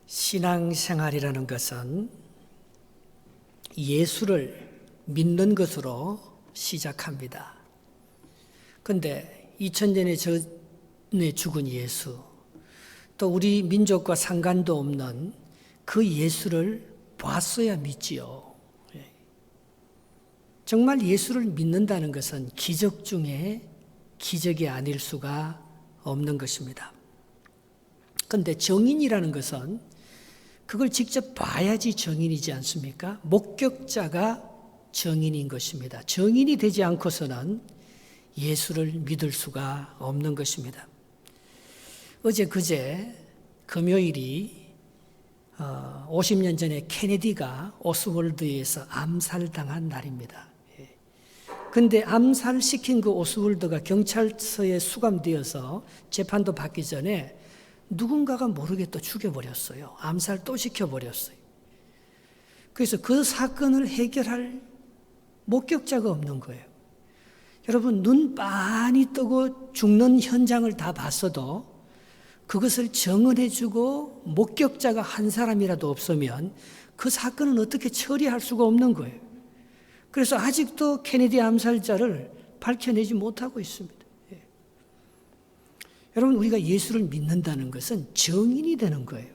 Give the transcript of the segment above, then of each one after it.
신앙생활이라는 것은 예수를 믿는 것으로 시작합니다. 그런데 2000년에 전에 죽은 예수, 또 우리 민족과 상관도 없는 그 예수를 봤어야 믿지요. 정말 예수를 믿는다는 것은 기적 중에 기적이 아닐 수가 없는 것입니다. 그런데 정인이라는 것은 그걸 직접 봐야지 정인이지 않습니까? 목격자가 정인인 것입니다. 정인이 되지 않고서는 예수를 믿을 수가 없는 것입니다. 어제 그제 금요일이 50년 전에 케네디가 오스월드에서 암살당한 날입니다. 그런데 암살시킨 그 오스월드가 경찰서에 수감되어서 재판도 받기 전에 누군가가 모르게 또 죽여버렸어요. 암살 또 시켜버렸어요. 그래서 그 사건을 해결할 목격자가 없는 거예요. 여러분, 눈 빤히 뜨고 죽는 현장을 다 봤어도 그것을 증언해주고 목격자가 한 사람이라도 없으면 그 사건은 어떻게 처리할 수가 없는 거예요. 그래서 아직도 케네디 암살자를 밝혀내지 못하고 있습니다. 여러분, 우리가 예수를 믿는다는 것은 정인이 되는 거예요.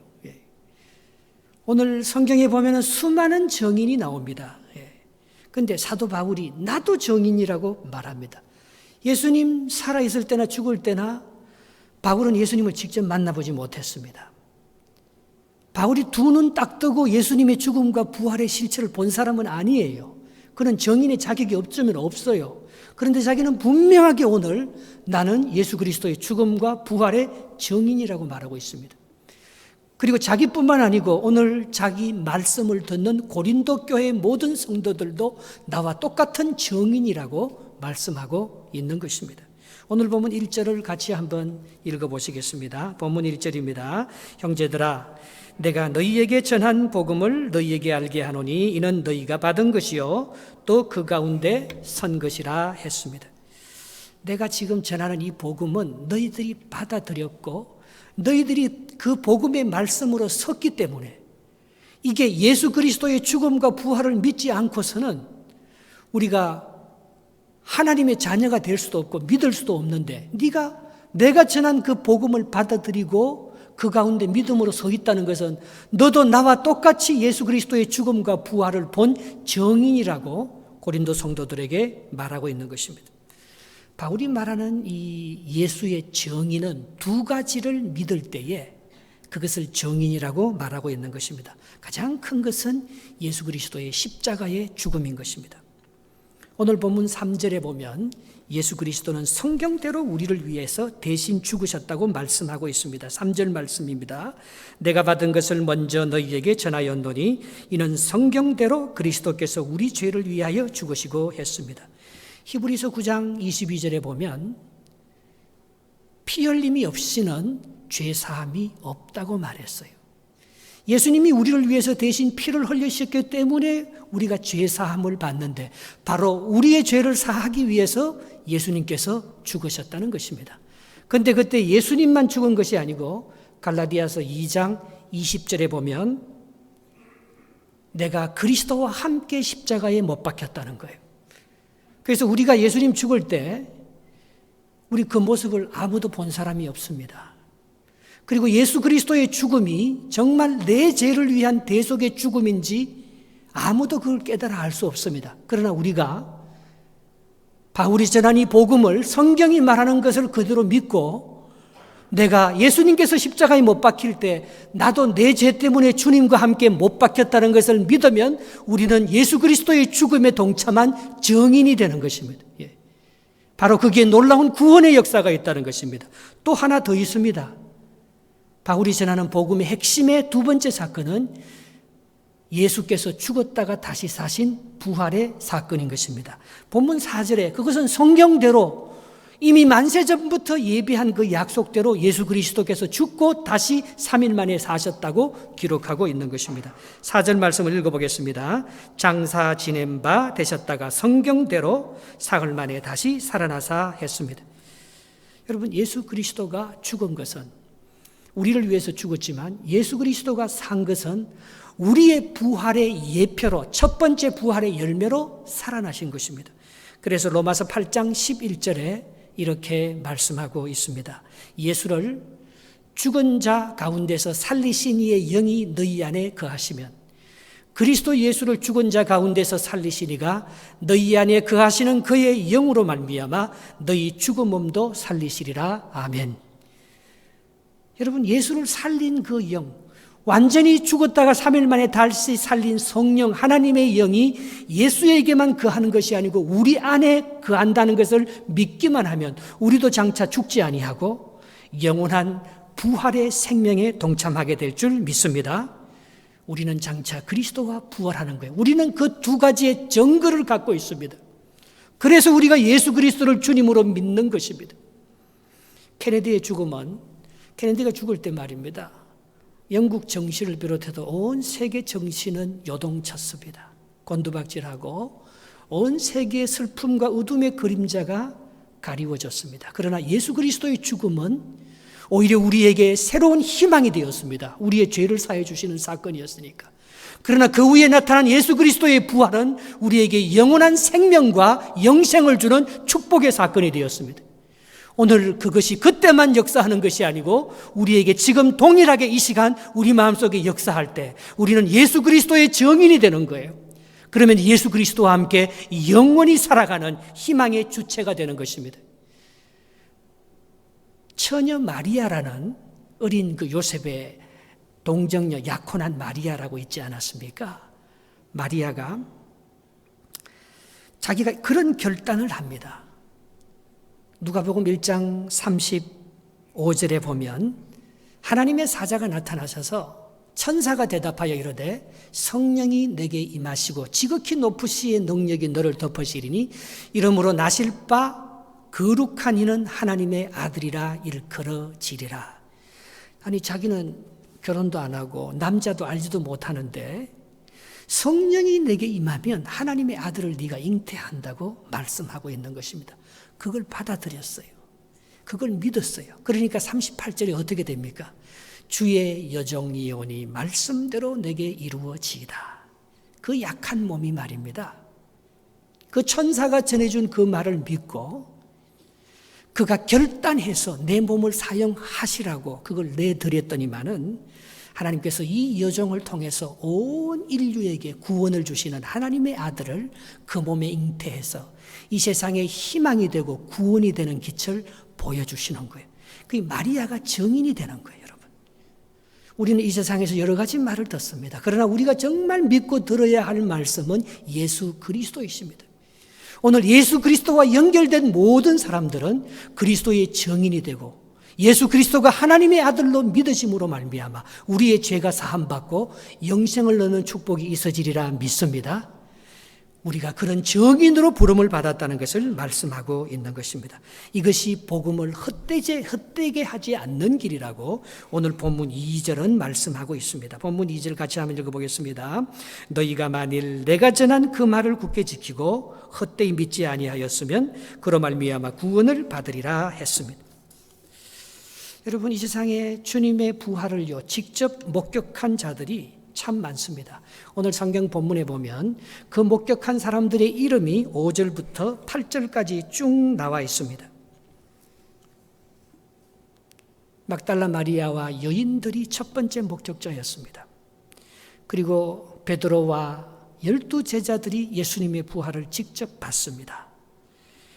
오늘 성경에 보면 수많은 정인이 나옵니다. 그런데 사도 바울이 나도 정인이라고 말합니다. 예수님 살아있을 때나 죽을 때나 바울은 예수님을 직접 만나보지 못했습니다. 바울이 두 눈 딱 뜨고 예수님의 죽음과 부활의 실체를 본 사람은 아니에요. 그는 정인의 자격이 없으면 없어요. 그런데 자기는 분명하게 오늘 나는 예수 그리스도의 죽음과 부활의 정인이라고 말하고 있습니다. 그리고 자기뿐만 아니고 오늘 자기 말씀을 듣는 고린도 교회의 모든 성도들도 나와 똑같은 정인이라고 말씀하고 있는 것입니다. 오늘 본문 1절을 같이 한번 읽어보시겠습니다. 본문 1절입니다. 형제들아, 내가 너희에게 전한 복음을 너희에게 알게 하노니 이는 너희가 받은 것이요 또 그 가운데 선 것이라 했습니다. 내가 지금 전하는 이 복음은 너희들이 받아들였고 너희들이 그 복음의 말씀으로 섰기 때문에 이게 예수 그리스도의 죽음과 부활을 믿지 않고서는 우리가 하나님의 자녀가 될 수도 없고 믿을 수도 없는데 내가 전한 그 복음을 받아들이고 그 가운데 믿음으로 서 있다는 것은 너도 나와 똑같이 예수 그리스도의 죽음과 부활을 본 정인이라고 고린도 성도들에게 말하고 있는 것입니다. 바울이 말하는 이 예수의 정인은 두 가지를 믿을 때에 그것을 정인이라고 말하고 있는 것입니다. 가장 큰 것은 예수 그리스도의 십자가의 죽음인 것입니다. 오늘 본문 3절에 보면 예수 그리스도는 성경대로 우리를 위해서 대신 죽으셨다고 말씀하고 있습니다. 3절 말씀입니다. 내가 받은 것을 먼저 너희에게 전하였노니 이는 성경대로 그리스도께서 우리 죄를 위하여 죽으시고 했습니다. 히브리서 9장 22절에 보면 피 흘림이 없이는 죄 사함이 없다고 말했어요. 예수님이 우리를 위해서 대신 피를 흘리셨기 때문에 우리가 죄 사함을 받는데 바로 우리의 죄를 사하기 위해서 예수님께서 죽으셨다는 것입니다. 그런데 그때 예수님만 죽은 것이 아니고 갈라디아서 2장 20절에 보면 내가 그리스도와 함께 십자가에 못 박혔다는 거예요. 그래서 우리가 예수님 죽을 때 우리 그 모습을 아무도 본 사람이 없습니다. 그리고 예수 그리스도의 죽음이 정말 내 죄를 위한 대속의 죽음인지 아무도 그걸 깨달아 알 수 없습니다. 그러나 우리가 바울이 전한 이 복음을 성경이 말하는 것을 그대로 믿고 내가 예수님께서 십자가에 못 박힐 때 나도 내 죄 때문에 주님과 함께 못 박혔다는 것을 믿으면 우리는 예수 그리스도의 죽음에 동참한 정인이 되는 것입니다. 바로 거기에 놀라운 구원의 역사가 있다는 것입니다. 또 하나 더 있습니다. 바울이 전하는 복음의 핵심의 두 번째 사건은 예수께서 죽었다가 다시 사신 부활의 사건인 것입니다. 본문 4절에 그것은 성경대로 이미 만세전부터 예비한 그 약속대로 예수 그리스도께서 죽고 다시 3일 만에 사셨다고 기록하고 있는 것입니다. 4절 말씀을 읽어보겠습니다. 장사 지낸 바 되셨다가 성경대로 사흘 만에 다시 살아나사 했습니다. 여러분, 예수 그리스도가 죽은 것은 우리를 위해서 죽었지만 예수 그리스도가 산 것은 우리의 부활의 예표로, 첫 번째 부활의 열매로 살아나신 것입니다. 그래서 로마서 8장 11절에 이렇게 말씀하고 있습니다. 예수를 죽은 자 가운데서 살리신 이의 영이 너희 안에 거하시면, 그리스도 예수를 죽은 자 가운데서 살리신 이가 너희 안에 거하시는 그의 영으로 말미암아 너희 죽은 몸도 살리시리라. 아멘. 여러분, 예수를 살린 그 영, 완전히 죽었다가 3일 만에 다시 살린 성령, 하나님의 영이 예수에게만 거하는 것이 아니고 우리 안에 거한다는 것을 믿기만 하면 우리도 장차 죽지 아니하고 영원한 부활의 생명에 동참하게 될 줄 믿습니다. 우리는 장차 그리스도와 부활하는 거예요. 우리는 그 두 가지의 증거를 갖고 있습니다. 그래서 우리가 예수 그리스도를 주님으로 믿는 것입니다. 케네디의 죽음은, 케네디가 죽을 때 말입니다, 영국 정시를 비롯해서 온 세계 정시는 요동쳤습니다. 곤두박질하고 온 세계의 슬픔과 어둠의 그림자가 가리워졌습니다. 그러나 예수 그리스도의 죽음은 오히려 우리에게 새로운 희망이 되었습니다. 우리의 죄를 사해 주시는 사건이었으니까. 그러나 그 후에 나타난 예수 그리스도의 부활은 우리에게 영원한 생명과 영생을 주는 축복의 사건이 되었습니다. 오늘 그것이 그때만 역사하는 것이 아니고 우리에게 지금 동일하게 이 시간 우리 마음속에 역사할 때 우리는 예수 그리스도의 증인이 되는 거예요. 그러면 예수 그리스도와 함께 영원히 살아가는 희망의 주체가 되는 것입니다. 처녀 마리아라는 어린 그 요셉의 동정녀 약혼한 마리아라고 있지 않았습니까? 마리아가 자기가 그런 결단을 합니다. 누가복음 1장 35절에 보면 하나님의 사자가 나타나셔서 천사가 대답하여 이르되 성령이 내게 임하시고 지극히 높으시의 능력이 너를 덮으시리니 이러므로 나실 바 거룩한 이는 하나님의 아들이라 일컬어지리라. 아니, 자기는 결혼도 안 하고 남자도 알지도 못하는데 성령이 내게 임하면 하나님의 아들을 네가 잉태한다고 말씀하고 있는 것입니다. 그걸 받아들였어요. 그걸 믿었어요. 그러니까 38절에 어떻게 됩니까? 주의 여종이 오니 말씀대로 내게 이루어지이다. 그 약한 몸이 말입니다. 그 천사가 전해준 그 말을 믿고 그가 결단해서 내 몸을 사용하시라고 그걸 내드렸더니만은 하나님께서 이 여종을 통해서 온 인류에게 구원을 주시는 하나님의 아들을 그 몸에 잉태해서 이 세상의 희망이 되고 구원이 되는 길을 보여주시는 거예요. 그 마리아가 증인이 되는 거예요, 여러분. 우리는 이 세상에서 여러 가지 말을 듣습니다. 그러나 우리가 정말 믿고 들어야 할 말씀은 예수 그리스도이십니다. 오늘 예수 그리스도와 연결된 모든 사람들은 그리스도의 증인이 되고 예수 그리스도가 하나님의 아들로 믿으심으로 말미암아 우리의 죄가 사함받고 영생을 얻는 축복이 있어지리라 믿습니다. 우리가 그런 증인으로 부름을 받았다는 것을 말씀하고 있는 것입니다. 이것이 복음을 헛되게 하지 않는 길이라고 오늘 본문 2절은 말씀하고 있습니다. 본문 2절 같이 한번 읽어보겠습니다. 너희가 만일 내가 전한 그 말을 굳게 지키고 헛되이 믿지 아니하였으면 그로 말미암아 구원을 받으리라 했습니다. 여러분, 이 세상에 주님의 부활을요 직접 목격한 자들이 참 많습니다. 오늘 성경 본문에 보면 그 목격한 사람들의 이름이 5절부터 8절까지 쭉 나와 있습니다. 막달라 마리아와 여인들이 첫 번째 목격자였습니다. 그리고 베드로와 12 제자들이 예수님의 부활을 직접 봤습니다.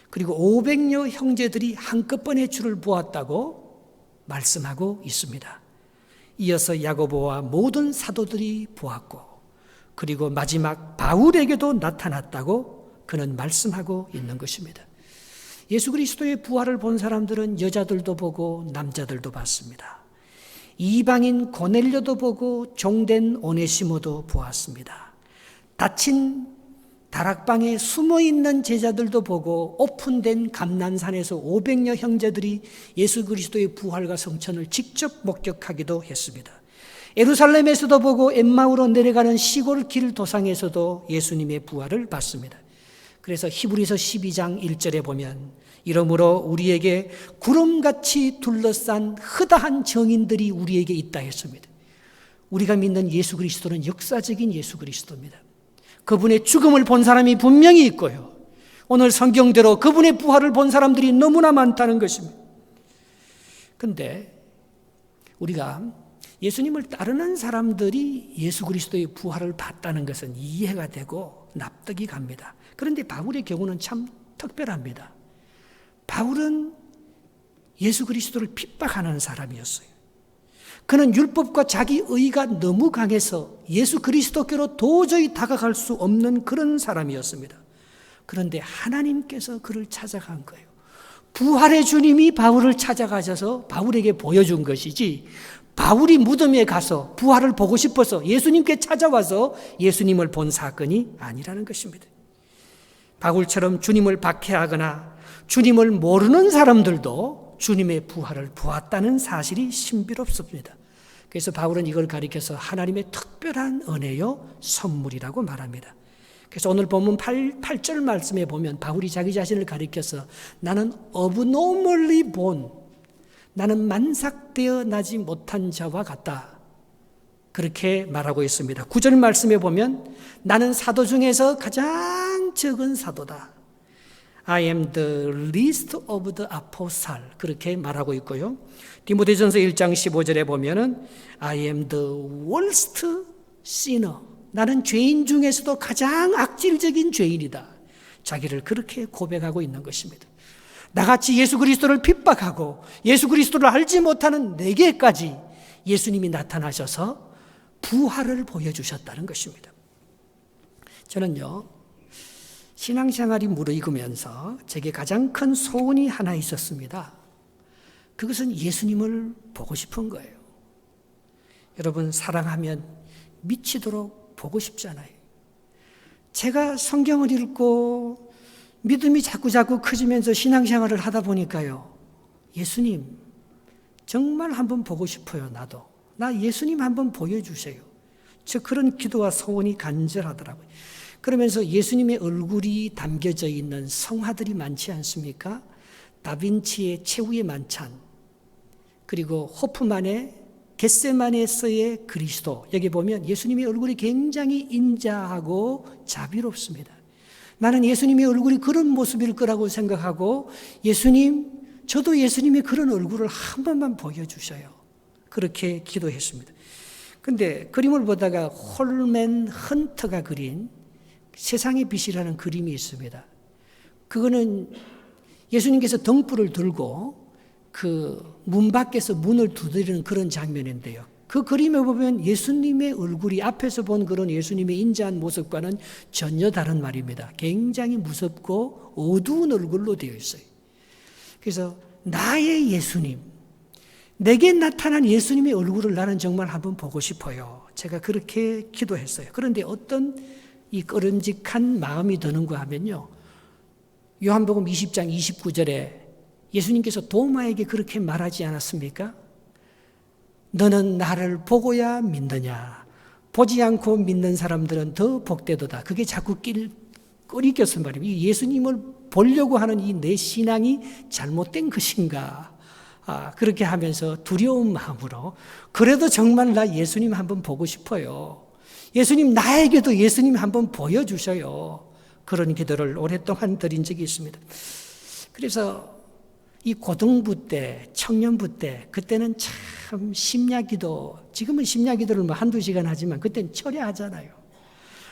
그리고 500여 형제들이 한꺼번에 주를 보았다고 말씀하고 있습니다. 이어서 야고보와 모든 사도들이 보았고 그리고 마지막 바울에게도 나타났다고 그는 말씀하고 있는 것입니다. 예수 그리스도의 부활을 본 사람들은 여자들도 보고 남자들도 봤습니다. 이방인 고넬료도 보고 종된 오네시모도 보았습니다. 닫힌 다락방에 숨어있는 제자들도 보고 오픈된 감난산에서 500여 형제들이 예수 그리스도의 부활과 성천을 직접 목격하기도 했습니다. 예루살렘에서도 보고 엠마오로 내려가는 시골 길 도상에서도 예수님의 부활을 봤습니다. 그래서 히브리서 12장 1절에 보면 이러므로 우리에게 구름같이 둘러싼 흐다한 정인들이 우리에게 있다 했습니다. 우리가 믿는 예수 그리스도는 역사적인 예수 그리스도입니다. 그분의 죽음을 본 사람이 분명히 있고요. 오늘 성경대로 그분의 부활을 본 사람들이 너무나 많다는 것입니다. 그런데 우리가 예수님을 따르는 사람들이 예수 그리스도의 부활을 봤다는 것은 이해가 되고 납득이 갑니다. 그런데 바울의 경우는 참 특별합니다. 바울은 예수 그리스도를 핍박하는 사람이었어요. 그는 율법과 자기 의가 너무 강해서 예수 그리스도께로 도저히 다가갈 수 없는 그런 사람이었습니다. 그런데 하나님께서 그를 찾아간 거예요. 부활의 주님이 바울을 찾아가셔서 바울에게 보여준 것이지, 바울이 무덤에 가서 부활을 보고 싶어서 예수님께 찾아와서 예수님을 본 사건이 아니라는 것입니다. 바울처럼 주님을 박해하거나 주님을 모르는 사람들도 주님의 부활을 보았다는 사실이 신비롭습니다. 그래서 바울은 이걸 가리켜서 하나님의 특별한 은혜요 선물이라고 말합니다. 그래서 오늘 본문 8절 말씀에 보면 바울이 자기 자신을 가리켜서 나는 abnormally born, 나는 만삭되어 나지 못한 자와 같다, 그렇게 말하고 있습니다. 9절 말씀에 보면 나는 사도 중에서 가장 적은 사도다, I am the least of the apostle, 그렇게 말하고 있고요. 디모데전서 1장 15절에 보면은 I am the worst sinner, 나는 죄인 중에서도 가장 악질적인 죄인이다, 자기를 그렇게 고백하고 있는 것입니다. 나같이 예수 그리스도를 핍박하고 예수 그리스도를 알지 못하는 내게까지 예수님이 나타나셔서 부활을 보여주셨다는 것입니다. 저는요, 신앙생활이 무르익으면서 제게 가장 큰 소원이 하나 있었습니다. 그것은 예수님을 보고 싶은 거예요. 여러분, 사랑하면 미치도록 보고 싶잖아요. 제가 성경을 읽고 믿음이 자꾸자꾸 커지면서 신앙생활을 하다 보니까요, 예수님 정말 한번 보고 싶어요. 나 예수님 한번 보여주세요. 저 그런 기도와 소원이 간절하더라고요. 그러면서 예수님의 얼굴이 담겨져 있는 성화들이 많지 않습니까? 다빈치의 최후의 만찬, 그리고 호프만의 겟세마네서의 그리스도, 여기 보면 예수님의 얼굴이 굉장히 인자하고 자비롭습니다. 나는 예수님의 얼굴이 그런 모습일 거라고 생각하고, 예수님, 저도 예수님의 그런 얼굴을 한 번만 보여주셔요, 그렇게 기도했습니다. 그런데 그림을 보다가 홀맨 헌터가 그린 세상의 빛이라는 그림이 있습니다. 그거는 예수님께서 등불을 들고 그 문 밖에서 문을 두드리는 그런 장면인데요. 그 그림에 보면 예수님의 얼굴이 앞에서 본 그런 예수님의 인자한 모습과는 전혀 다른 말입니다. 굉장히 무섭고 어두운 얼굴로 되어 있어요. 그래서 나의 예수님, 내게 나타난 예수님의 얼굴을 나는 정말 한번 보고 싶어요. 제가 그렇게 기도했어요. 그런데 어떤 이 꺼름직한 마음이 드는가 하면요, 요한복음 20장 29절에 예수님께서 도마에게 그렇게 말하지 않았습니까? 너는 나를 보고야 믿느냐, 보지 않고 믿는 사람들은 더 복되도다. 그게 자꾸 꺼리껴서 말입니다. 예수님을 보려고 하는 이 내 신앙이 잘못된 것인가, 그렇게 하면서 두려운 마음으로, 그래도 정말 나 예수님 한번 보고 싶어요, 예수님 나에게도 예수님 한번 보여주셔요, 그런 기도를 오랫동안 드린 적이 있습니다. 그래서 이 고등부 때, 청년부 때, 그때는 참 심야기도, 지금은 심야기도를 뭐 한두 시간 하지만 그때는 철야하잖아요.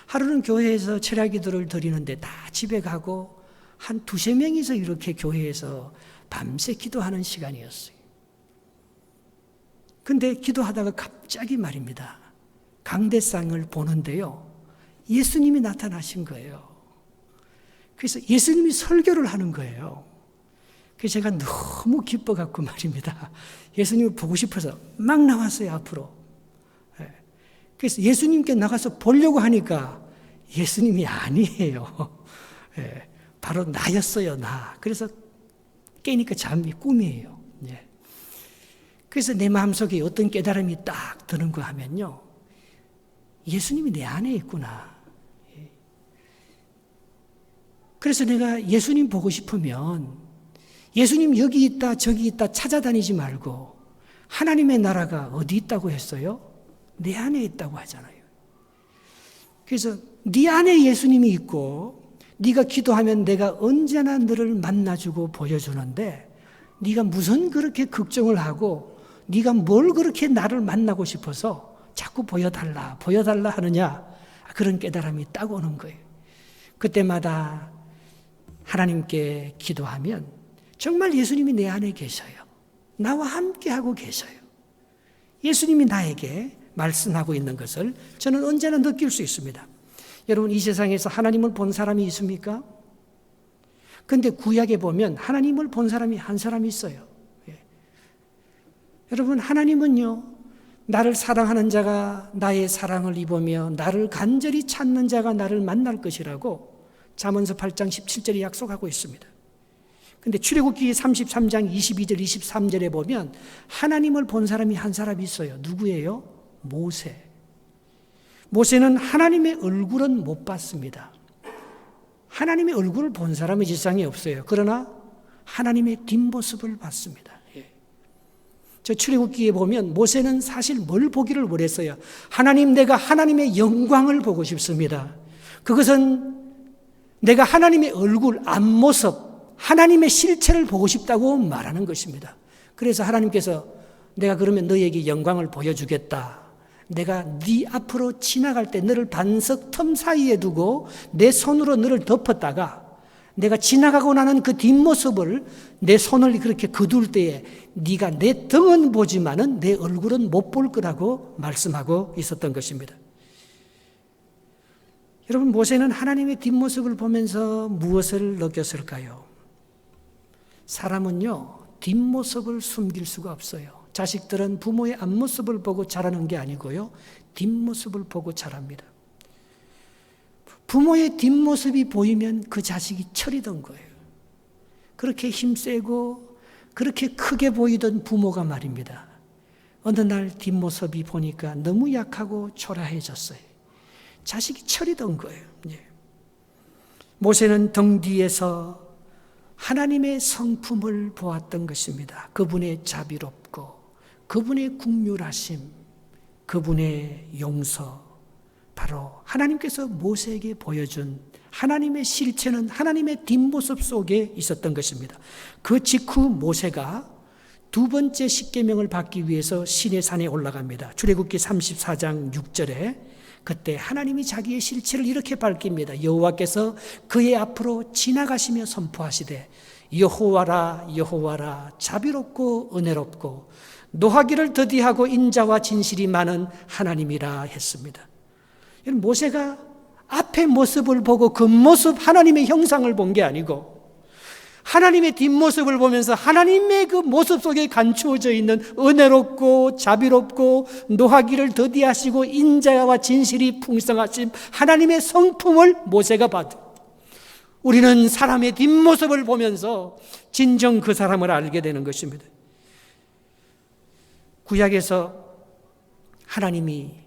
하루는 교회에서 철야기도를 드리는데 다 집에 가고 한 두세 명이서 이렇게 교회에서 밤새 기도하는 시간이었어요. 근데 기도하다가 갑자기 말입니다, 강대상을 보는데요, 예수님이 나타나신 거예요. 그래서 예수님이 설교를 하는 거예요. 그래서 제가 너무 기뻐갖고 말입니다, 예수님을 보고 싶어서 막 나왔어요, 앞으로. 그래서 예수님께 나가서 보려고 하니까 예수님이 아니에요. 바로 나였어요, 나. 그래서 깨니까 잠이 꿈이에요. 그래서 내 마음속에 어떤 깨달음이 딱 드는가 하면요, 예수님이 내 안에 있구나. 그래서 내가 예수님 보고 싶으면 예수님 여기 있다 저기 있다 찾아다니지 말고 하나님의 나라가 어디 있다고 했어요? 내 안에 있다고 하잖아요. 그래서 네 안에 예수님이 있고 네가 기도하면 내가 언제나 너를 만나주고 보여주는데 네가 무슨 그렇게 걱정을 하고 네가 뭘 그렇게 나를 만나고 싶어서 자꾸 보여달라 하느냐, 그런 깨달음이 딱 오는 거예요. 그때마다 하나님께 기도하면 정말 예수님이 내 안에 계셔요. 나와 함께하고 계셔요. 예수님이 나에게 말씀하고 있는 것을 저는 언제나 느낄 수 있습니다. 여러분, 이 세상에서 하나님을 본 사람이 있습니까? 그런데 구약에 보면 하나님을 본 사람이 한 사람이 있어요. 여러분, 하나님은요, 나를 사랑하는 자가 나의 사랑을 입으며 나를 간절히 찾는 자가 나를 만날 것이라고 잠언서 8장 17절에 약속하고 있습니다. 그런데 출애굽기 33장 22절 23절에 보면 하나님을 본 사람이 한 사람이 있어요. 누구예요? 모세. 모세는 하나님의 얼굴은 못 봤습니다. 하나님의 얼굴을 본 사람이 세상에 없어요. 그러나 하나님의 뒷모습을 봤습니다. 저 출애굽기에 보면 모세는 사실 뭘 보기를 원했어요? 하나님, 내가 하나님의 영광을 보고 싶습니다. 그것은 내가 하나님의 얼굴, 앞모습, 하나님의 실체를 보고 싶다고 말하는 것입니다. 그래서 하나님께서 내가 그러면 너에게 영광을 보여주겠다. 내가 네 앞으로 지나갈 때 너를 반석 틈 사이에 두고 내 손으로 너를 덮었다가 내가 지나가고 나는 그 뒷모습을 내 손을 그렇게 거둘 때에 네가 내 등은 보지만은 내 얼굴은 못 볼 거라고 말씀하고 있었던 것입니다. 여러분, 모세는 하나님의 뒷모습을 보면서 무엇을 느꼈을까요? 사람은요, 뒷모습을 숨길 수가 없어요. 자식들은 부모의 앞모습을 보고 자라는 게 아니고요, 뒷모습을 보고 자랍니다. 부모의 뒷모습이 보이면 그 자식이 철이던 거예요. 그렇게 힘세고 그렇게 크게 보이던 부모가 말입니다. 어느 날 뒷모습이 보니까 너무 약하고 초라해졌어요. 자식이 철이던 거예요. 모세는 등 뒤에서 하나님의 성품을 보았던 것입니다. 그분의 자비롭고 그분의 긍휼하심, 그분의 용서, 바로 하나님께서 모세에게 보여준 하나님의 실체는 하나님의 뒷모습 속에 있었던 것입니다. 그 직후 모세가 두 번째 십계명을 받기 위해서 시내산에 올라갑니다. 출애굽기 34장 6절에 그때 하나님이 자기의 실체를 이렇게 밝힙니다. 여호와께서 그의 앞으로 지나가시며 선포하시되 여호와라 여호와라 자비롭고 은혜롭고 노하기를 더디하고 인자와 진실이 많은 하나님이라 했습니다. 모세가 앞의 모습을 보고 그 모습 하나님의 형상을 본 게 아니고 하나님의 뒷모습을 보면서 하나님의 그 모습 속에 감추어져 있는 은혜롭고 자비롭고 노하기를 더디하시고 인자와 진실이 풍성하신 하나님의 성품을 모세가 받은, 우리는 사람의 뒷모습을 보면서 진정 그 사람을 알게 되는 것입니다. 구약에서 하나님이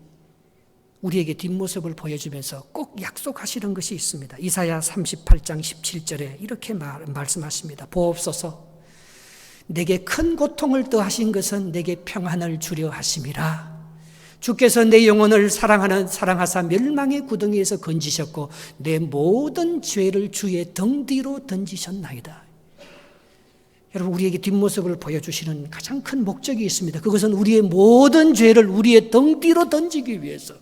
우리에게 뒷모습을 보여주면서 꼭 약속하시는 것이 있습니다. 이사야 38장 17절에 이렇게 말씀하십니다. 보옵소서, 내게 큰 고통을 더하신 것은 내게 평안을 주려 하심이라. 주께서 내 영혼을 사랑하사 멸망의 구덩이에서 건지셨고 내 모든 죄를 주의 등 뒤로 던지셨나이다. 여러분, 우리에게 뒷모습을 보여주시는 가장 큰 목적이 있습니다. 그것은 우리의 모든 죄를 우리의 등 뒤로 던지기 위해서,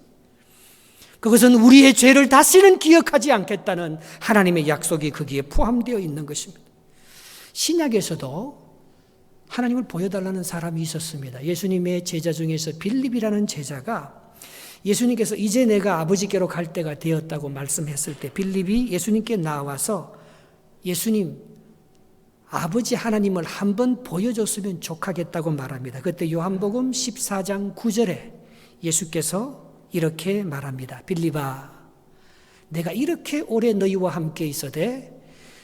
그것은 우리의 죄를 다시는 기억하지 않겠다는 하나님의 약속이 거기에 포함되어 있는 것입니다. 신약에서도 하나님을 보여달라는 사람이 있었습니다. 예수님의 제자 중에서 빌립이라는 제자가 예수님께서 이제 내가 아버지께로 갈 때가 되었다고 말씀했을 때 빌립이 예수님께 나와서 예수님, 아버지 하나님을 한번 보여줬으면 좋겠다고 말합니다. 그때 요한복음 14장 9절에 예수께서 이렇게 말합니다. 빌립아, 내가 이렇게 오래 너희와 함께 있어되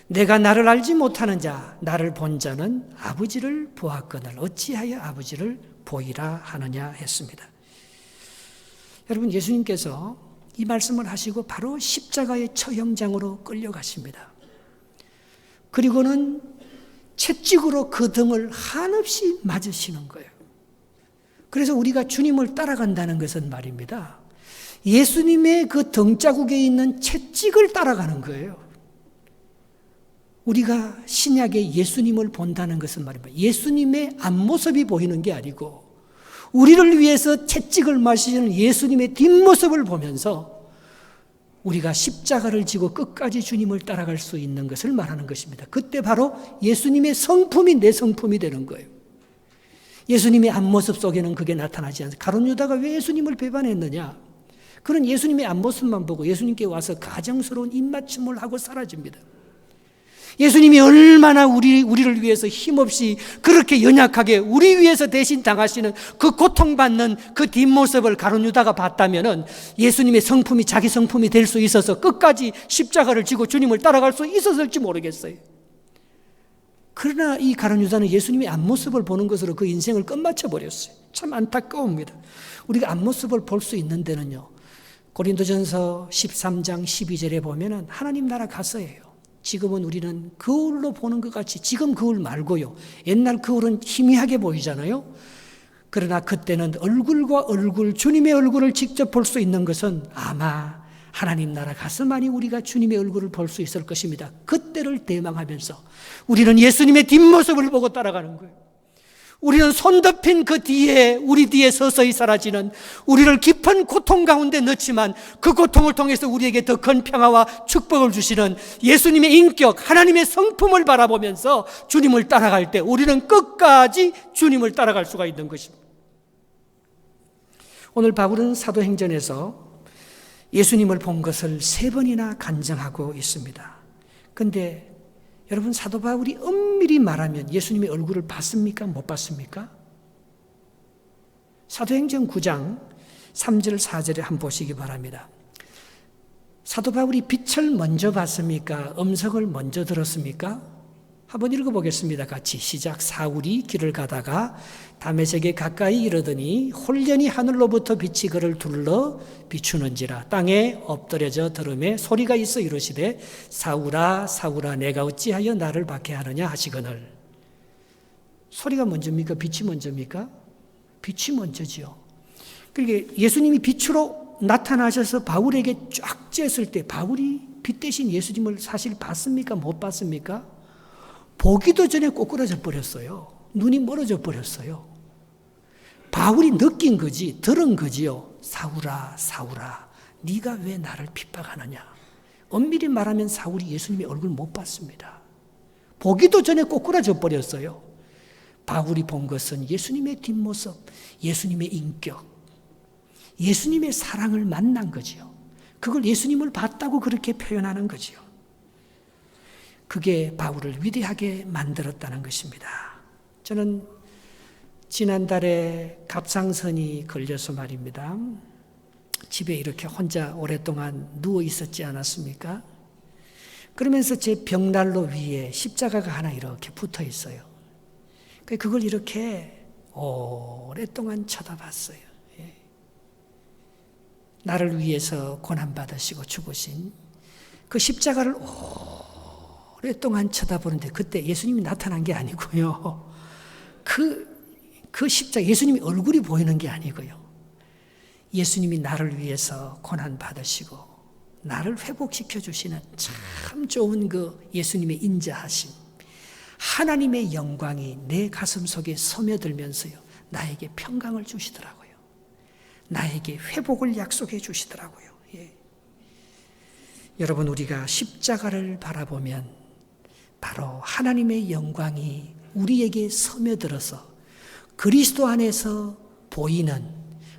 내가 나를 알지 못하는 자, 나를 본 자는 아버지를 보았거늘 어찌하여 아버지를 보이라 하느냐 했습니다. 여러분, 예수님께서 이 말씀을 하시고 바로 십자가의 처형장으로 끌려가십니다. 그리고는 채찍으로 그 등을 한없이 맞으시는 거예요. 그래서 우리가 주님을 따라간다는 것은 말입니다, 예수님의 그 등자국에 있는 채찍을 따라가는 거예요. 우리가 신약의 예수님을 본다는 것은 말입니다, 예수님의 앞모습이 보이는 게 아니고 우리를 위해서 채찍을 마시는 예수님의 뒷모습을 보면서 우리가 십자가를 지고 끝까지 주님을 따라갈 수 있는 것을 말하는 것입니다. 그때 바로 예수님의 성품이 내 성품이 되는 거예요. 예수님의 앞모습 속에는 그게 나타나지 않습니다. 가룟 유다가 왜 예수님을 배반했느냐? 그는 예수님의 앞모습만 보고 예수님께 와서 가정스러운 입맞춤을 하고 사라집니다. 예수님이 얼마나 우리를 위해서 힘없이 그렇게 연약하게 우리 위해서 대신 당하시는 그 고통받는 그 뒷모습을 가룟 유다가 봤다면 예수님의 성품이 자기 성품이 될 수 있어서 끝까지 십자가를 지고 주님을 따라갈 수 있었을지 모르겠어요. 그러나 이 가룟 유다는 예수님의 앞모습을 보는 것으로 그 인생을 끝마쳐 버렸어요. 참 안타까웁니다. 우리가 앞모습을 볼 수 있는 데는요, 고린도전서 13장 12절에 보면은 하나님 나라 가서예요. 지금은 우리는 거울로 보는 것 같이, 지금 거울 말고요, 옛날 거울은 희미하게 보이잖아요. 그러나 그때는 얼굴과 얼굴, 주님의 얼굴을 직접 볼 수 있는 것은 아마 하나님 나라 가서만이 우리가 주님의 얼굴을 볼 수 있을 것입니다. 그때를 대망하면서 우리는 예수님의 뒷모습을 보고 따라가는 거예요. 우리는 손 덮인 그 뒤에, 우리 뒤에 서서히 사라지는, 우리를 깊은 고통 가운데 넣지만 그 고통을 통해서 우리에게 더 큰 평화와 축복을 주시는 예수님의 인격, 하나님의 성품을 바라보면서 주님을 따라갈 때 우리는 끝까지 주님을 따라갈 수가 있는 것입니다. 오늘 바울은 사도행전에서 예수님을 본 것을 3번이나 간증하고 있습니다. 그런데 여러분, 사도 바울이 엄밀히 말하면 예수님의 얼굴을 봤습니까? 못 봤습니까? 사도행전 9장 3절 4절에 한번 보시기 바랍니다. 사도 바울이 빛을 먼저 봤습니까? 음성을 먼저 들었습니까? 한번 읽어보겠습니다. 같이 시작. 사울이 길을 가다가 다메섹에 가까이 이르더니 홀연히 하늘로부터 빛이 그를 둘러 비추는지라. 땅에 엎드려져 들음에 소리가 있어 이르시되 사울아 사울아 내가 어찌하여 나를 박해하느냐 하시거늘. 소리가 먼저입니까? 빛이 먼저입니까? 빛이 먼저지요. 그러니까 예수님이 빛으로 나타나셔서 바울에게 쫙 쬐었을 때 바울이 빛 대신 예수님을 사실 봤습니까? 못 봤습니까? 보기도 전에 꼬꾸라져 버렸어요. 눈이 멀어져 버렸어요. 바울이 느낀 거지, 들은 거지요. 사울아 사울아 네가 왜 나를 핍박하느냐. 엄밀히 말하면 사울이 예수님의 얼굴 못 봤습니다. 보기도 전에 꼬꾸라져 버렸어요. 바울이 본 것은 예수님의 뒷모습, 예수님의 인격, 예수님의 사랑을 만난 거지요. 그걸 예수님을 봤다고 그렇게 표현하는 거지요. 그게 바울을 위대하게 만들었다는 것입니다. 저는 지난달에 갑상선이 걸려서 말입니다, 집에 이렇게 혼자 오랫동안 누워 있었지 않았습니까? 그러면서 제 벽난로 위에 십자가가 하나 이렇게 붙어 있어요. 그걸 이렇게 오랫동안 쳐다봤어요. 나를 위해서 고난받으시고 죽으신 그 십자가를 오랫동안 쳐다보는데 그때 예수님이 나타난 게 아니고요. 그 십자가, 예수님이 얼굴이 보이는 게 아니고요. 예수님이 나를 위해서 고난받으시고 나를 회복시켜 주시는 참 좋은 그 예수님의 인자하심, 하나님의 영광이 내 가슴 속에 스며들면서요, 나에게 평강을 주시더라고요. 나에게 회복을 약속해 주시더라고요. 예. 여러분, 우리가 십자가를 바라보면 바로 하나님의 영광이 우리에게 스며들어서 그리스도 안에서 보이는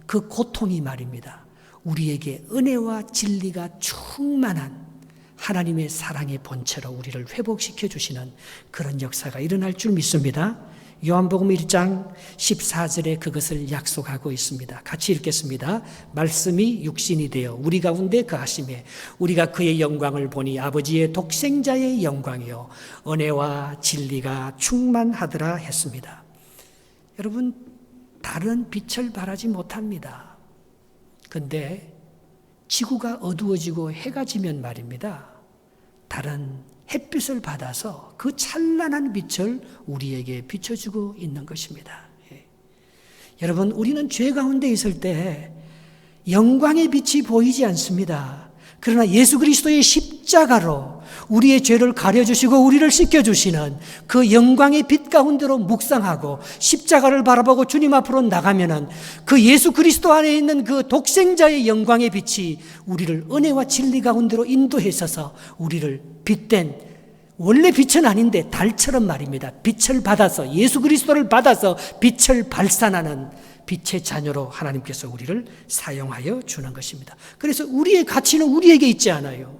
그 고통이 말입니다, 우리에게 은혜와 진리가 충만한 하나님의 사랑의 본체로 우리를 회복시켜 주시는 그런 역사가 일어날 줄 믿습니다. 요한복음 1장 14절에 그것을 약속하고 있습니다. 같이 읽겠습니다. 말씀이 육신이 되어 우리 가운데 거하심에 우리가 그의 영광을 보니 아버지의 독생자의 영광이요 은혜와 진리가 충만하더라 했습니다. 여러분, 다른 빛을 발하지 못합니다. 그런데 지구가 어두워지고 해가 지면 말입니다, 다른 햇빛을 받아서 그 찬란한 빛을 우리에게 비춰주고 있는 것입니다. 여러분, 우리는 죄 가운데 있을 때 영광의 빛이 보이지 않습니다. 그러나 예수 그리스도의 십자가로 우리의 죄를 가려주시고 우리를 씻겨주시는 그 영광의 빛 가운데로 묵상하고 십자가를 바라보고 주님 앞으로 나가면은 그 예수 그리스도 안에 있는 그 독생자의 영광의 빛이 우리를 은혜와 진리 가운데로 인도해서서 우리를 빛된, 원래 빛은 아닌데 달처럼 말입니다. 빛을 받아서, 예수 그리스도를 받아서 빛을 발산하는 빛의 자녀로 하나님께서 우리를 사용하여 주는 것입니다. 그래서 우리의 가치는 우리에게 있지 않아요.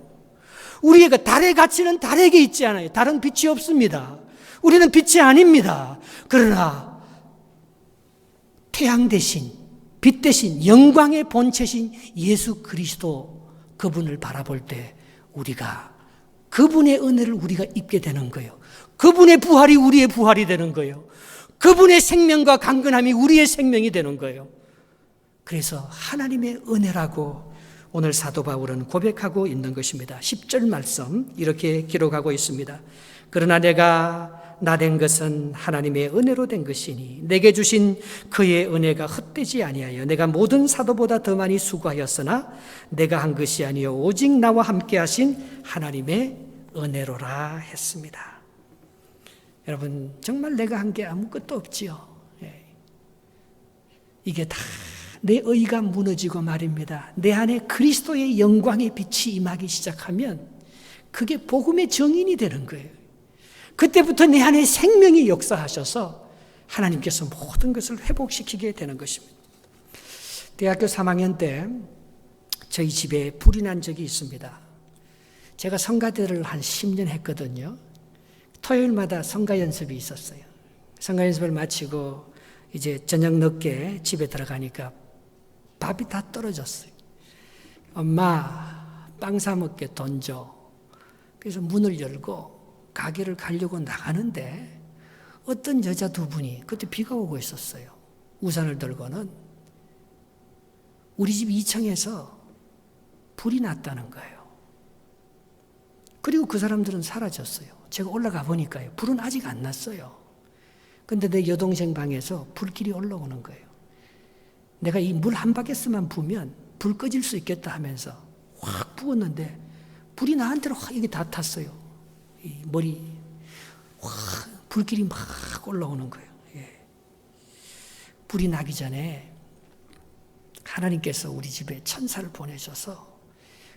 우리의 달의 가치는 달에게 있지 않아요. 달은 빛이 없습니다. 우리는 빛이 아닙니다. 그러나 태양 대신, 빛 대신 영광의 본체신 예수 그리스도, 그분을 바라볼 때 우리가 그분의 은혜를 우리가 입게 되는 거예요. 그분의 부활이 우리의 부활이 되는 거예요. 그분의 생명과 강건함이 우리의 생명이 되는 거예요. 그래서 하나님의 은혜라고 오늘 사도 바울은 고백하고 있는 것입니다. 10절 말씀 이렇게 기록하고 있습니다. 그러나 내가 나 된 것은 하나님의 은혜로 된 것이니 내게 주신 그의 은혜가 헛되지 아니하여 내가 모든 사도보다 더 많이 수고하였으나 내가 한 것이 아니요 오직 나와 함께 하신 하나님의 은혜로라 했습니다. 여러분, 정말 내가 한 게 아무것도 없지요. 이게 다 내 의가 무너지고 말입니다. 내 안에 그리스도의 영광의 빛이 임하기 시작하면 그게 복음의 정인이 되는 거예요. 그때부터 내 안에 생명이 역사하셔서 하나님께서 모든 것을 회복시키게 되는 것입니다. 대학교 3학년 때 저희 집에 불이 난 적이 있습니다. 제가 성가대를 한 10년 했거든요. 토요일마다 성가 연습이 있었어요. 성가 연습을 마치고 이제 저녁 늦게 집에 들어가니까 밥이 다 떨어졌어요. 엄마, 빵 사 먹게 돈 줘. 그래서 문을 열고 가게를 가려고 나가는데 어떤 여자 두 분이, 그때 비가 오고 있었어요. 우산을 들고는 우리 집 2층에서 불이 났다는 거예요. 그리고 그 사람들은 사라졌어요. 제가 올라가 보니까요, 불은 아직 안 났어요. 근데 내 여동생 방에서 불길이 올라오는 거예요. 내가 이 물 한 바켓스만 부으면 불 꺼질 수 있겠다 하면서 확 부었는데 불이 나한테로 확 이게 다 탔어요. 이 머리 확 불길이 막 올라오는 거예요. 불이 나기 전에 하나님께서 우리 집에 천사를 보내셔서,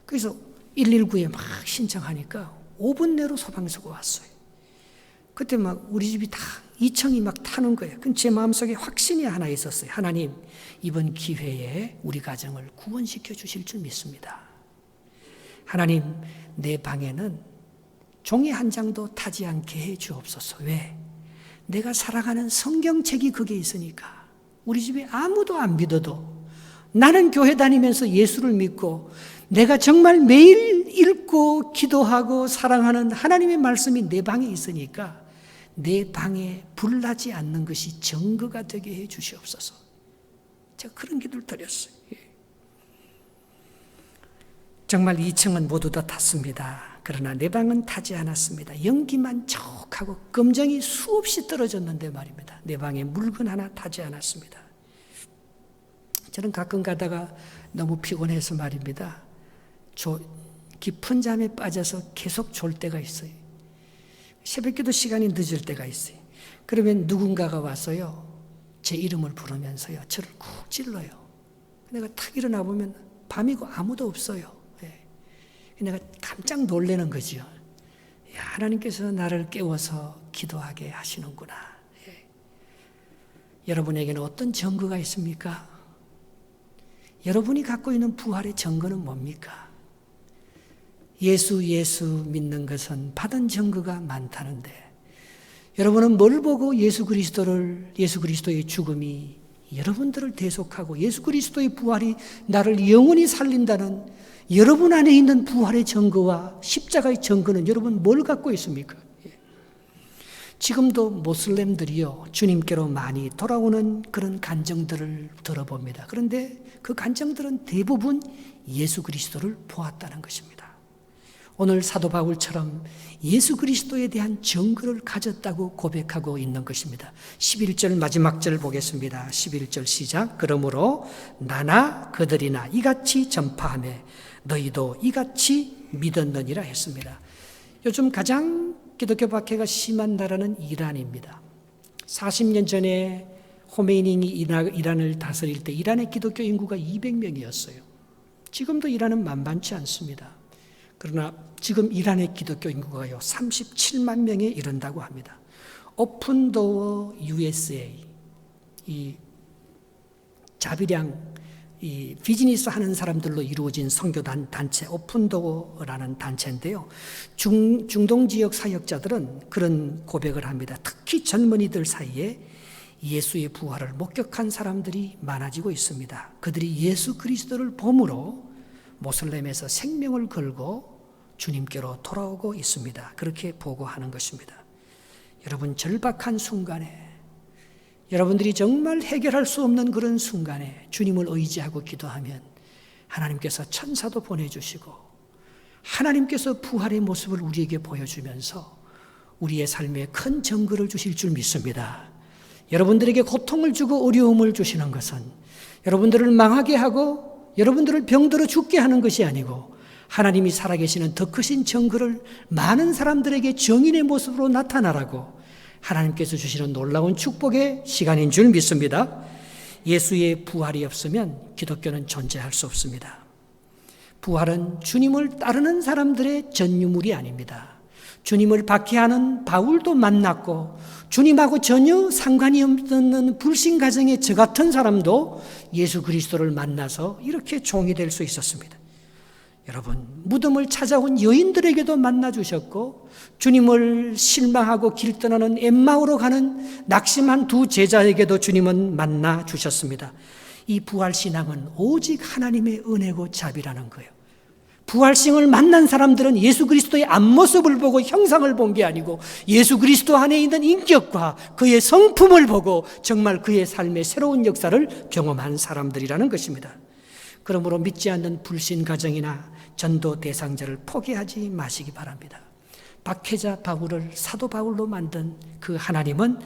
그래서 119에 막 신청하니까 5분 내로 소방서가 왔어요. 그때 막 우리 집이 다 2층이 막 타는 거예요. 그럼 제 마음속에 확신이 하나 있었어요. 하나님, 이번 기회에 우리 가정을 구원시켜 주실 줄 믿습니다. 하나님, 내 방에는 종이 한 장도 타지 않게 해 주옵소서. 왜? 내가 살아가는 성경책이 그게 있으니까. 우리 집에 아무도 안 믿어도 나는 교회 다니면서 예수를 믿고 내가 정말 매일 읽고 기도하고 사랑하는 하나님의 말씀이 내 방에 있으니까 내 방에 불나지 않는 것이 증거가 되게 해 주시옵소서. 제가 그런 기도를 드렸어요. 정말 2층은 모두 다 탔습니다. 그러나 내 방은 타지 않았습니다. 연기만 척하고 금정이 수없이 떨어졌는데 말입니다. 내 방에 물건 하나 타지 않았습니다. 저는 가끔 가다가 너무 피곤해서 말입니다. 깊은 잠에 빠져서 계속 졸 때가 있어요. 새벽기도 시간이 늦을 때가 있어요. 그러면 누군가가 와서요, 제 이름을 부르면서요, 저를 쿡 찔러요. 내가 탁 일어나 보면 밤이고 아무도 없어요. 내가 깜짝 놀라는 거죠. 야, 하나님께서 나를 깨워서 기도하게 하시는구나. 여러분에게는 어떤 증거가 있습니까? 여러분이 갖고 있는 부활의 증거는 뭡니까? 예수 믿는 것은 받은 증거가 많다는데, 여러분은 뭘 보고 예수 그리스도의 죽음이 여러분들을 대속하고 예수 그리스도의 부활이 나를 영원히 살린다는 여러분 안에 있는 부활의 증거와 십자가의 증거는 여러분 뭘 갖고 있습니까? 지금도 모슬렘들이요, 주님께로 많이 돌아오는 그런 간증들을 들어봅니다. 그런데 그 간증들은 대부분 예수 그리스도를 보았다는 것입니다. 오늘 사도 바울처럼 예수 그리스도에 대한 증거를 가졌다고 고백하고 있는 것입니다. 11절 마지막 절 보겠습니다. 11절 시작. 그러므로 나나 그들이나 이같이 전파하며 너희도 이같이 믿었느니라 했습니다. 요즘 가장 기독교 박해가 심한 나라는 이란입니다. 40년 전에 호메이니가 이란을 다스릴 때 이란의 기독교 인구가 200명이었어요. 지금도 이란은 만만치 않습니다. 그러나 지금 이란의 기독교 인구가요 37만 명에 이른다고 합니다. 오픈도어 USA, 이 자비량 이 비즈니스 하는 사람들로 이루어진 선교 단체 오픈도어라는 단체인데요. 중동 지역 사역자들은 그런 고백을 합니다. 특히 젊은이들 사이에 예수의 부활을 목격한 사람들이 많아지고 있습니다. 그들이 예수 그리스도를 봄으로 모슬렘에서 생명을 걸고 주님께로 돌아오고 있습니다. 그렇게 보고하는 것입니다. 여러분, 절박한 순간에 여러분들이 정말 해결할 수 없는 그런 순간에 주님을 의지하고 기도하면 하나님께서 천사도 보내주시고 하나님께서 부활의 모습을 우리에게 보여주면서 우리의 삶에 큰 정글을 주실 줄 믿습니다. 여러분들에게 고통을 주고 어려움을 주시는 것은 여러분들을 망하게 하고 여러분들을 병들어 죽게 하는 것이 아니고 하나님이 살아계시는 더 크신 정글을 많은 사람들에게 정인의 모습으로 나타나라고 하나님께서 주시는 놀라운 축복의 시간인 줄 믿습니다. 예수의 부활이 없으면 기독교는 존재할 수 없습니다. 부활은 주님을 따르는 사람들의 전유물이 아닙니다. 주님을 박해하는 바울도 만났고 주님하고 전혀 상관이 없는 불신 가정의 저 같은 사람도 예수 그리스도를 만나서 이렇게 종이 될 수 있었습니다. 여러분, 무덤을 찾아온 여인들에게도 만나주셨고 주님을 실망하고 길 떠나는 엠마오로 가는 낙심한 두 제자에게도 주님은 만나주셨습니다. 이 부활신앙은 오직 하나님의 은혜고 자비라는 거예요. 부활신을 만난 사람들은 예수 그리스도의 앞모습을 보고 형상을 본 게 아니고 예수 그리스도 안에 있는 인격과 그의 성품을 보고 정말 그의 삶의 새로운 역사를 경험한 사람들이라는 것입니다. 그러므로 믿지 않는 불신 가정이나 전도 대상자를 포기하지 마시기 바랍니다. 박해자 바울을 사도 바울로 만든 그 하나님은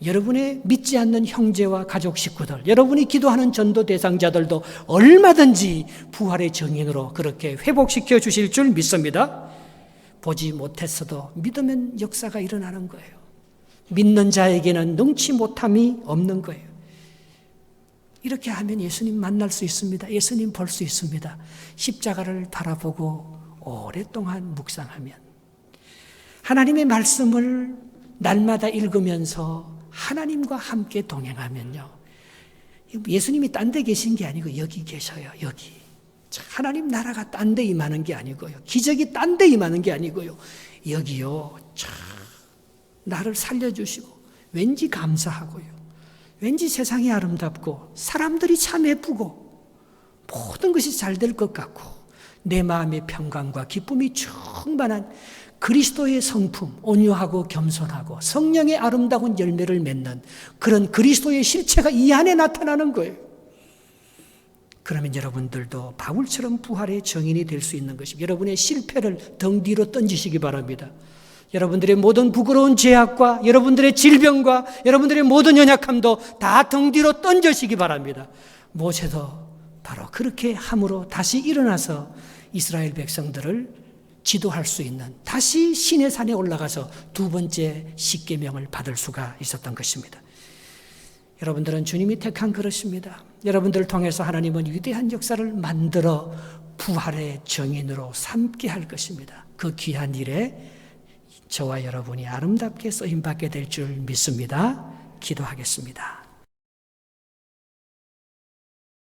여러분의 믿지 않는 형제와 가족 식구들, 여러분이 기도하는 전도 대상자들도 얼마든지 부활의 정인으로 그렇게 회복시켜 주실 줄 믿습니다. 보지 못했어도 믿으면 역사가 일어나는 거예요. 믿는 자에게는 능치 못함이 없는 거예요. 이렇게 하면 예수님 만날 수 있습니다. 예수님 볼 수 있습니다. 십자가를 바라보고 오랫동안 묵상하면 하나님의 말씀을 날마다 읽으면서 하나님과 함께 동행하면요. 예수님이 딴 데 계신 게 아니고 여기 계셔요. 여기. 하나님 나라가 딴 데 임하는 게 아니고요. 기적이 딴 데 임하는 게 아니고요. 여기요. 참 나를 살려주시고 왠지 감사하고요. 왠지 세상이 아름답고 사람들이 참 예쁘고 모든 것이 잘 될 것 같고 내 마음의 평강과 기쁨이 충만한 그리스도의 성품, 온유하고 겸손하고 성령의 아름다운 열매를 맺는 그런 그리스도의 실체가 이 안에 나타나는 거예요. 그러면 여러분들도 바울처럼 부활의 정인이 될 수 있는 것입니다. 여러분의 실패를 등 뒤로 던지시기 바랍니다. 여러분들의 모든 부끄러운 죄악과 여러분들의 질병과 여러분들의 모든 연약함도 다 등 뒤로 던져시기 바랍니다. 모세도 바로 그렇게 함으로 다시 일어나서 이스라엘 백성들을 지도할 수 있는 다시 시내 산에 올라가서 두 번째 십계명을 받을 수가 있었던 것입니다. 여러분들은 주님이 택한 그릇입니다. 여러분들을 통해서 하나님은 위대한 역사를 만들어 부활의 정인으로 삼게 할 것입니다. 그 귀한 일에 저와 여러분이 아름답게 쓰임받게 될 줄 믿습니다. 기도하겠습니다.